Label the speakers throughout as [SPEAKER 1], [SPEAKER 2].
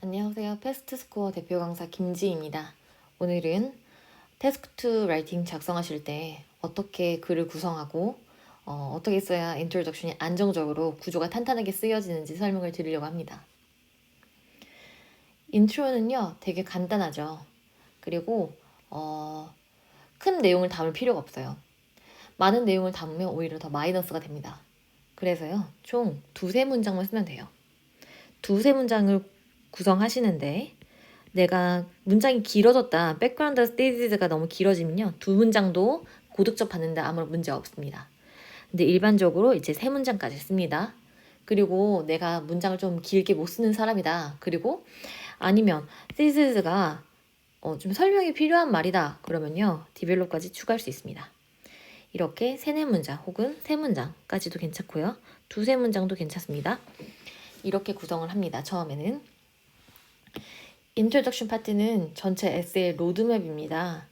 [SPEAKER 1] 안녕하세요. 패스트스코어 대표 강사 김지희입니다. 오늘은 태스크2 라이팅 작성하실 때 어떻게 글을 구성하고 어떻게 써야 인트로덕션이 안정적으로 구조가 탄탄하게 쓰여지는지 설명을 드리려고 합니다. 인트로는요 되게 간단하죠. 그리고 큰 내용을 담을 필요가 없어요. 많은 내용을 담으면 오히려 더 마이너스가 됩니다. 그래서요 총 두세 문장만 쓰면 돼요. 두세 문장을 구성하시는데 내가 문장이 길어졌다, 백그라운드 스테이지가 너무 길어지면요 두 문장도 고득점 받는데 아무런 문제 없습니다. 근데 일반적으로 이제 세 문장까지 씁니다. 그리고 내가 문장을 좀 길게 못 쓰는 사람이다. 그리고 아니면 스테이지가 좀 설명이 필요한 말이다. 그러면요 디벨롭까지 추가할 수 있습니다. 이렇게 세네 문장 혹은 세 문장까지도 괜찮고요. 두세 문장도 괜찮습니다. 이렇게 구성을 합니다. 처음에는 인트로덕션 파트는 전체 에세이 로드맵입니다.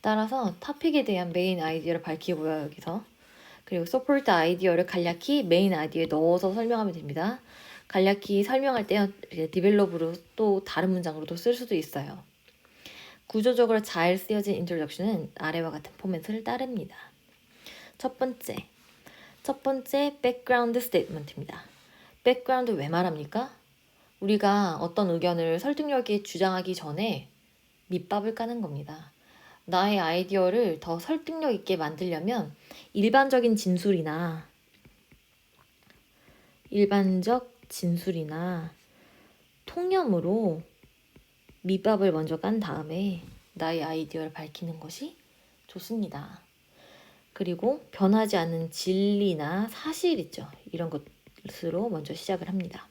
[SPEAKER 1] 따라서 토픽에 대한 메인 아이디어를 밝히고요. 여기서 그리고 서포트 아이디어를 간략히 메인 아이디어에 넣어서 설명하면 됩니다. 간략히 설명할 때 디벨롭으로 또 다른 문장으로도 쓸 수도 있어요. 구조적으로 잘 쓰여진 인트로덕션은 아래와 같은 포맷을 따릅니다. 첫 번째 백그라운드 스테이트먼트입니다. 백그라운드 왜 말합니까? 우리가 어떤 의견을 설득력 있게 주장하기 전에 밑밥을 까는 겁니다. 나의 아이디어를 더 설득력 있게 만들려면 일반적 진술이나 통념으로 밑밥을 먼저 깐 다음에 나의 아이디어를 밝히는 것이 좋습니다. 그리고 변하지 않는 진리나 사실 있죠. 이런 것으로 먼저 시작을 합니다.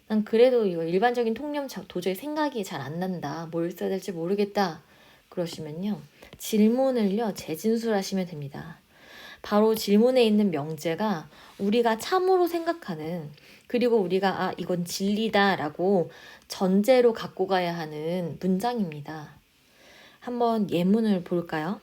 [SPEAKER 1] 난 그래도 이거 일반적인 통념 도저히 생각이 잘 안 난다. 뭘 써야 될지 모르겠다. 그러시면요. 질문을요. 재진술하시면 됩니다. 바로 질문에 있는 명제가 우리가 참으로 생각하는 그리고 우리가 이건 진리다라고 전제로 갖고 가야 하는 문장입니다. 한번 예문을 볼까요?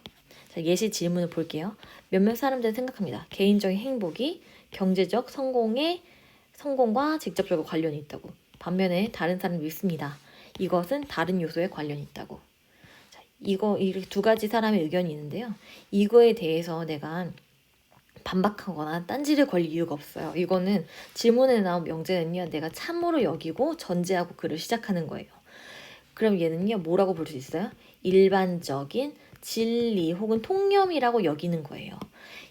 [SPEAKER 1] 자, 예시 질문을 볼게요. 몇몇 사람들은 생각합니다. 개인적인 행복이 경제적 성공과 직접적으로 관련이 있다고. 반면에 다른 사람은 믿습니다. 이것은 다른 요소에 관련이 있다고. 자, 이렇게 두 가지 사람의 의견이 있는데요. 이거에 대해서 내가 반박하거나 딴지를 걸릴 이유가 없어요. 이거는 질문에 나온 명제는요. 내가 참으로 여기고 전제하고 글을 시작하는 거예요. 그럼 얘는요. 뭐라고 볼 수 있어요? 일반적인 진리 혹은 통념이라고 여기는 거예요.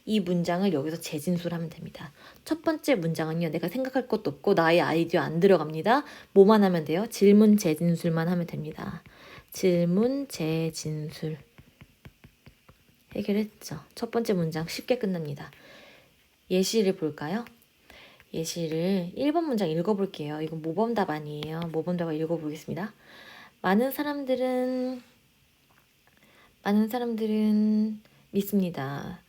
[SPEAKER 1] 이 문장을 여기서 재진술하면 됩니다. 첫 번째 문장은요. 내가 생각할 것도 없고 나의 아이디어 안 들어갑니다. 뭐만 하면 돼요? 질문 재진술만 하면 됩니다. 질문 재진술. 해결했죠. 첫 번째 문장 쉽게 끝납니다. 예시를 볼까요? 예시를 1번 문장 읽어볼게요. 이건 모범답 아니에요. 모범답을 읽어보겠습니다. 많은 사람들은 믿습니다.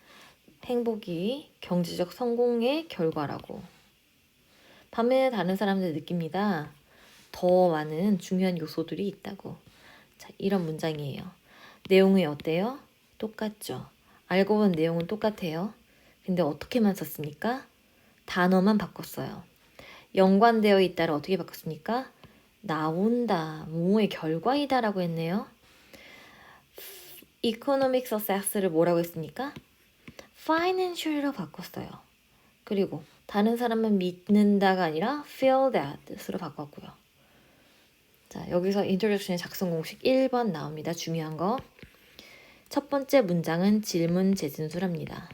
[SPEAKER 1] 행복이 경제적 성공의 결과라고. 반면에 다른 사람들은 느낍니다. 더 많은 중요한 요소들이 있다고. 자, 이런 문장이에요. 내용이 어때요? 똑같죠. 알고 본 내용은 똑같아요. 근데 어떻게만 썼습니까? 단어만 바꿨어요. 연관되어 있다를 어떻게 바꿨습니까? 나온다, 뭐의 결과이다 라고 했네요. economic success를 뭐라고 했습니까? financial로 바꿨어요. 그리고 다른 사람은 믿는다가 아니라 feel that으로 바꿨고요. 자, 여기서 introduction의 작성 공식 1번 나옵니다. 중요한 거. 첫 번째 문장은 질문 재진술합니다.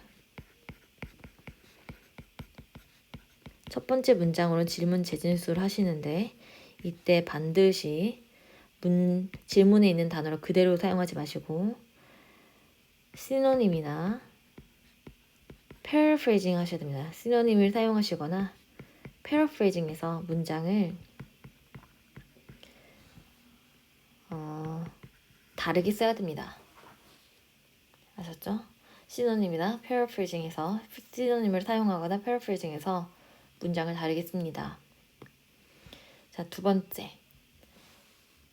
[SPEAKER 1] 첫 번째 문장으로는 질문 재진술 하시는데 이때 반드시 질문에 있는 단어를 그대로 사용하지 마시고 시노님이나 paraphrasing 하셔야 됩니다. 시노님을 사용하시거나 paraphrasing해서 문장을 다르게 써야 됩니다. 아셨죠? 시노님이나 paraphrasing해서 시노님을 사용하거나 paraphrasing해서 문장을 다르게 씁니다. 자,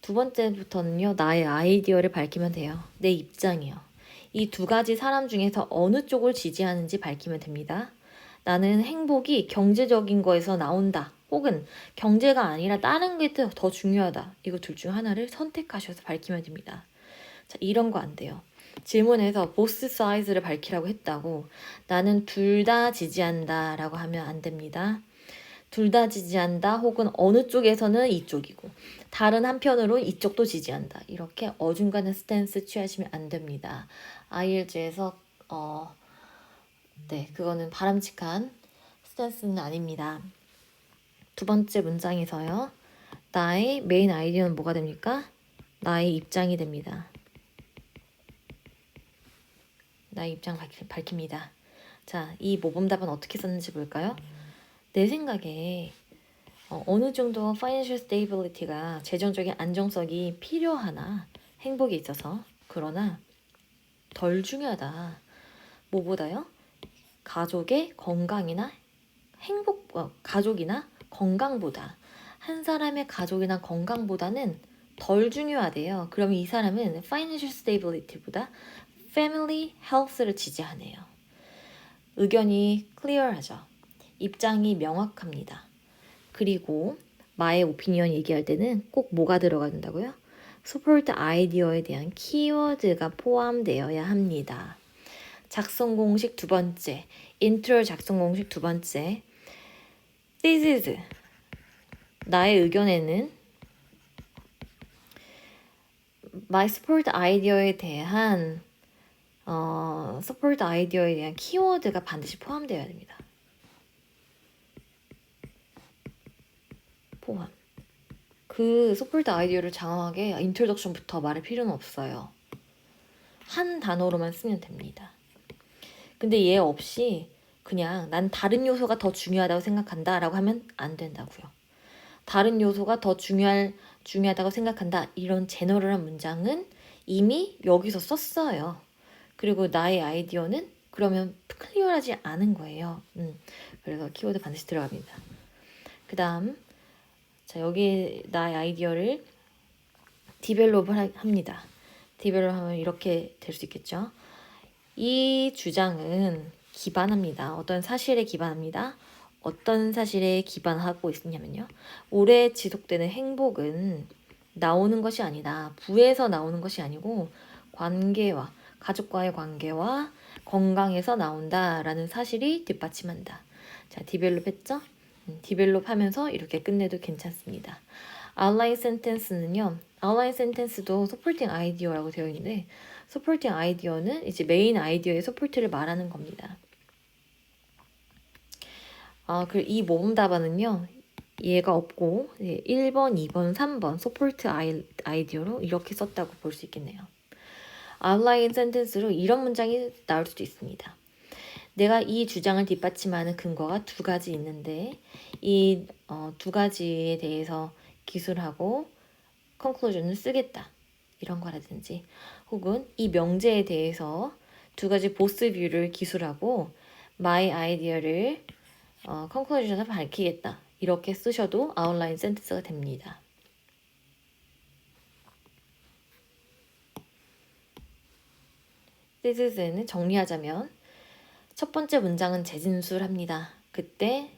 [SPEAKER 1] 두 번째부터는요. 나의 아이디어를 밝히면 돼요. 내 입장이요. 이 두 가지 사람 중에서 어느 쪽을 지지하는지 밝히면 됩니다. 나는 행복이 경제적인 거에서 나온다. 혹은 경제가 아니라 다른 게 더 중요하다. 이거 둘 중 하나를 선택하셔서 밝히면 됩니다. 자, 이런 거 안 돼요. 질문에서 both sides를 밝히라고 했다고 나는 둘 다 지지한다 라고 하면 안 됩니다. 둘 다 지지한다 혹은 어느 쪽에서는 이쪽이고 다른 한편으로 이쪽도 지지한다. 이렇게 어중간한 스탠스 취하시면 안 됩니다. IELTS에서 네, 그거는 바람직한 스탠스는 아닙니다. 두 번째 문장에서요. 나의 메인 아이디어는 뭐가 됩니까? 나의 입장이 됩니다. 나의 입장 밝힙니다. 자, 이 모범답은 어떻게 썼는지 볼까요? 내 생각에 어느 정도 financial stability가 재정적인 안정성이 필요하나 행복에 있어서 그러나 덜 중요하다. 뭐보다요? 가족의 건강이나 가족이나 건강보다 한 사람의 가족이나 건강보다는 덜 중요하대요. 그럼 이 사람은 financial stability보다 family health를 지지하네요. 의견이 클리어하죠. 입장이 명확합니다. 그리고 my opinion 얘기할 때는 꼭 뭐가 들어가야 된다고요? support 아이디어에 대한 키워드가 포함되어야 합니다. 작성 공식 두 번째, intro 작성 공식 두 번째. This is 나의 의견에는 my support 아이디어에 대한 support 아이디어에 대한 키워드가 반드시 포함되어야 됩니다. 포함. 그 support 아이디어를 장황하게 introduction부터 말할 필요는 없어요. 한 단어로만 쓰면 됩니다. 근데 얘 없이 그냥 난 다른 요소가 더 중요하다고 생각한다 라고 하면 안 된다고요. 다른 요소가 더 중요하다고 생각한다 이런 제너럴한 문장은 이미 여기서 썼어요. 그리고 나의 아이디어는 그러면 클리어하지 않은 거예요. 그래서 키워드 반드시 들어갑니다. 그 다음 자 여기 나의 아이디어를 디벨롭을 합니다. 디벨롭하면 이렇게 될 수 있겠죠. 이 주장은 기반합니다. 어떤 사실에 기반합니다. 어떤 사실에 기반하고 있냐면요. 오래 지속되는 행복은 나오는 것이 아니다. 부에서 나오는 것이 아니고 관계와 가족과의 관계와 건강에서 나온다라는 사실이 뒷받침한다. 자, 디벨롭 했죠? 디벨롭 하면서 이렇게 끝내도 괜찮습니다. outline sentence는요. outline sentence도 supporting idea라고 되어 있는데 supporting idea는 이제 메인 아이디어의 support를 말하는 겁니다. 그리고 이 모범 답안은요. 얘가 없고 1번, 2번, 3번 support 아이디어로 이렇게 썼다고 볼 수 있겠네요. outline sentence로 이런 문장이 나올 수도 있습니다. 내가 이 주장을 뒷받침하는 근거가 두 가지 있는데 이 두 가지에 대해서 기술하고 conclusion을 쓰겠다. 이런 거라든지 혹은 이 명제에 대해서 두 가지 보스 뷰를 기술하고 my 아이디어를 conclusion을 밝히겠다. 이렇게 쓰셔도 outline sentence가 됩니다. this는 정리하자면 첫 번째 문장은 재진술합니다. 그때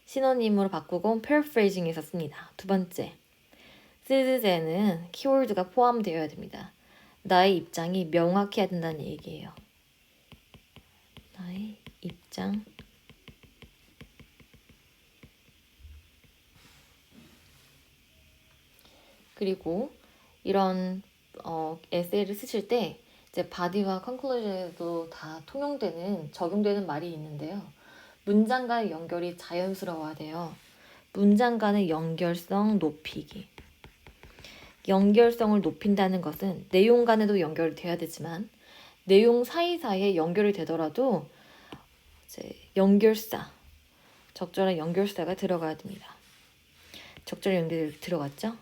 [SPEAKER 1] 시노님으로 바꾸고 paraphrasing에서 씁니다. 두 번째, this는 키워드가 포함되어야 됩니다. 나의 입장이 명확해야 된다는 얘기예요. 나의 입장 그리고 이런 에세이를 쓰실 때 이제 바디와 컨클루전에도 다 통용되는 적용되는 말이 있는데요. 문장 간의 연결이 자연스러워야 돼요. 문장 간의 연결성 높이기. 연결성을 높인다는 것은 내용 간에도 연결이 돼야 되지만 내용 사이사이에 연결이 되더라도 이제 연결사, 적절한 연결사가 들어가야 됩니다. 적절한 연결이 들어갔죠?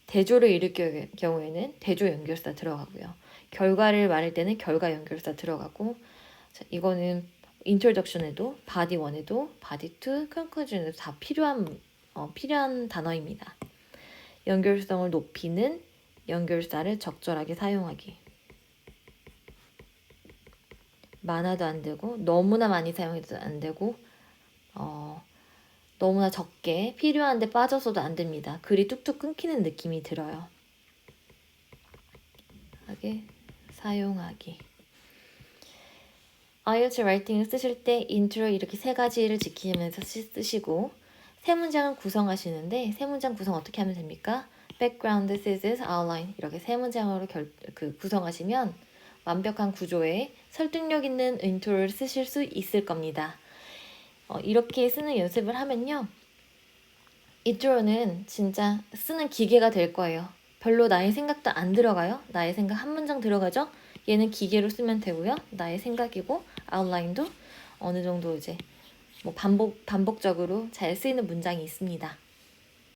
[SPEAKER 1] 대조를 일으킬 경우에는 대조 연결사 들어가고요. 결과를 말할 때는 결과 연결사 들어가고 자, 이거는 introduction에도 body 1에도 body 2, conclusion에도 다 필요한 단어입니다. 연결성을 높이는 연결사를 적절하게 사용하기. 많아도 안 되고 너무나 많이 사용해도 안 되고 너무나 적게 필요한데 빠져서도 안 됩니다. 글이 뚝뚝 끊기는 느낌이 들어요. 하게 사용하기. IELTS 라이팅을 쓰실 때 인트로 이렇게 세 가지를 지키면서 쓰시고 세 문장을 구성하시는데 세 문장 구성 어떻게 하면 됩니까? background, thesis, outline 이렇게 세 문장으로 구성하시면 완벽한 구조에 설득력 있는 인트로를 쓰실 수 있을 겁니다. 이렇게 쓰는 연습을 하면요. 인트로는 진짜 쓰는 기계가 될 거예요. 별로 나의 생각도 안 들어가요. 나의 생각 한 문장 들어가죠? 얘는 기계로 쓰면 되고요. 나의 생각이고 아웃라인도 어느 정도 이제 뭐 반복적으로 잘 쓰이는 문장이 있습니다.